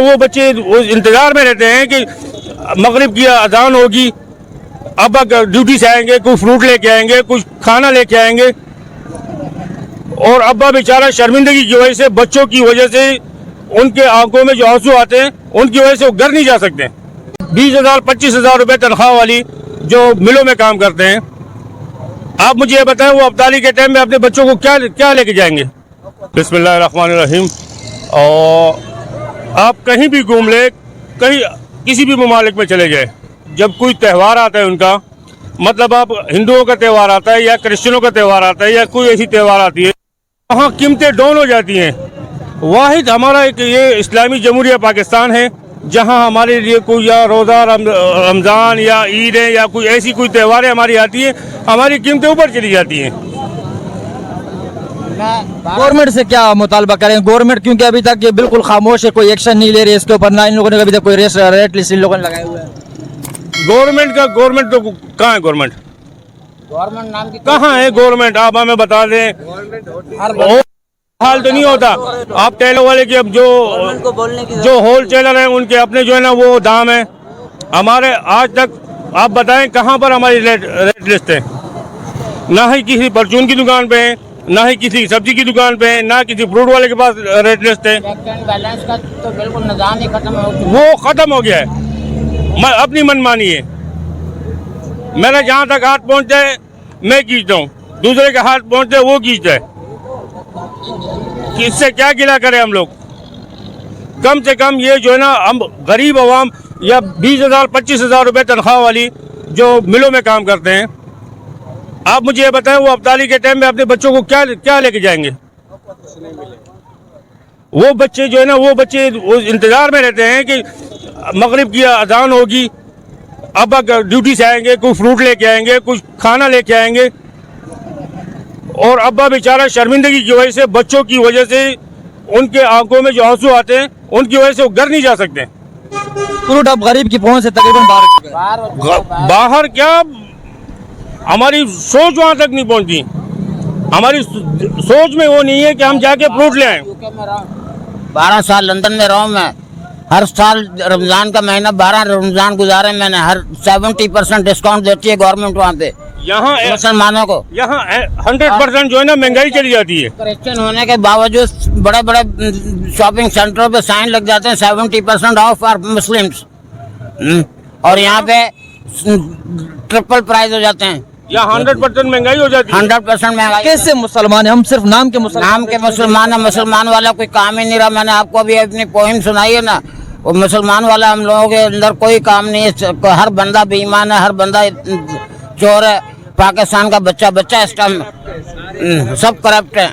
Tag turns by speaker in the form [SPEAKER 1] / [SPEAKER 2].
[SPEAKER 1] वो बच्चे इंतज़ार में रहते हैं कि मगरिब की अजान होगी, अब्बा ड्यूटी से आएंगे, कुछ फ्रूट लेके आएंगे, कुछ खाना लेके आएंगे, और अब्बा बेचारा शर्मिंदगी की वजह से, बच्चों की वजह से, उनके आंखों में जो आंसू आते हैं उनकी वजह से वो घर नहीं जा सकते। 20,000 25,000 रुपये तनख्वाह वाली जो मिलों में काम करते हैं, आप मुझे ये बताएं वो अब्दाली के टाइम में अपने बच्चों को क्या लेके जाएंगे। बिस्मिल्लाहिर्रहमानिर्रहीम। और आप कहीं भी घूम ले, कहीं किसी भी ममालिक में चले जाए, जब कोई त्यौहार आता है उनका, मतलब आप हिंदुओं का त्यौहार आता है या क्रिश्चियनों का त्यौहार आता है या कोई ऐसी त्यौहार आती है, वहाँ कीमतें डाउन हो जाती हैं। वाहिद हमारा एक ये इस्लामी जमहूरिया पाकिस्तान है जहाँ हमारे लिए कोई या रोज़ा, रमज़ान या ईद है या कोई ऐसी कोई त्यौहारें हमारी आती हैं, हमारी कीमतें ऊपर चली जाती हैं।
[SPEAKER 2] गवर्नमेंट से क्या मुतालबा करें? गवर्नमेंट क्योंकि अभी तक ये बिल्कुल खामोश है, कोई एक्शन नहीं ले रही है इसके ऊपर, ना इन लोगों ने अभी तक कोई रेट लिस्ट इन लोगों ने लगाए हुए हैं।
[SPEAKER 1] गवर्नमेंट तो कहाँ है? गवर्नमेंट
[SPEAKER 2] नाम की
[SPEAKER 1] कहाँ है गवर्नमेंट? आप हमें बता दें। हाल तो नहीं होता। आप टेलर वाले की अब जो होलसेलर हैं उनके अपने जो है ना वो दाम है, हमारे आज तक आप बताएं कहाँ पर हमारी रेट लिस्ट है? ना ही किसी परचून की दुकान पे है, ना ही किसी सब्जी की दुकान पे है, ना किसी फ्रूट वाले के पास रेट लिस्ट है।
[SPEAKER 2] बैलेंस का तो बिल्कुल निजाम ही खत्म हो गया,
[SPEAKER 1] वो खत्म हो गया है। अपनी मनमानी है। मेरा जहाँ तक हाथ पहुँचता है मैं खींचता हूँ, दूसरे के हाथ पहुँचते है वो खींचता है। इससे क्या गिला करें हम लोग? कम से कम ये जो है ना, हम गरीब आवाम या 20,000 25,000 रुपये तनख्वाह वाली जो मिलों में काम करते हैं, आप मुझे ये बताएं वो अब्दाली के टाइम में अपने बच्चों को क्या लेके जाएंगे? वो बच्चे जो है ना वो बच्चे इंतज़ार में रहते हैं कि मगरिब की अजान होगी, अब्बा ड्यूटी से आएंगे, कुछ फ्रूट लेके आएंगे, कुछ खाना लेके आएंगे, और अब्बा बेचारा शर्मिंदगी की वजह से, बच्चों की वजह से, उनके आंखों में जो आंसू आते हैं उनकी वजह से वो घर नहीं जा सकते।
[SPEAKER 2] फ्रूट अब गरीब की पहुंच से तकरीबन
[SPEAKER 1] बाहर क्या, हमारी सोच वहाँ तक नहीं पहुँची। हमारी सोच में वो नहीं है कि हम जाके फ्रूट ले आए।
[SPEAKER 3] 12 साल लंदन में रहा हूँ मैं। हर साल रमजान का महीना 12 रमजान गुजारे मैंने। हर 70% डिस्काउंट देती है गवर्नमेंट वहाँ पे
[SPEAKER 1] यहाँ
[SPEAKER 3] मुसलमानों को।
[SPEAKER 1] यहाँ 100% जो है ना महंगाई चली जाती है।
[SPEAKER 3] क्रिश्चियन होने के बावजूद बड़े बड़े शॉपिंग सेंटरों पे साइन लग जाते हैं 70% ऑफ फॉर मुस्लिम्स, और यहाँ पे ट्रिपल प्राइस हो जाते हैं।
[SPEAKER 1] यहाँ 100% महंगाई हो जाती है।
[SPEAKER 3] 100% महंगाई।
[SPEAKER 2] कैसे मुसलमान है? हम सिर्फ नाम के
[SPEAKER 3] मुसलमान है। मुसलमान वाला कोई काम ही नहीं रहा। मैंने आपको अभी अपनी पोइम सुनाई है ना, वो मुसलमान वाला हम लोगों के अंदर कोई काम नहीं है। हर बंदा बेईमान है, हर बंदा चोर है। पाकिस्तान का बच्चा इस टाइम सब करप्ट है।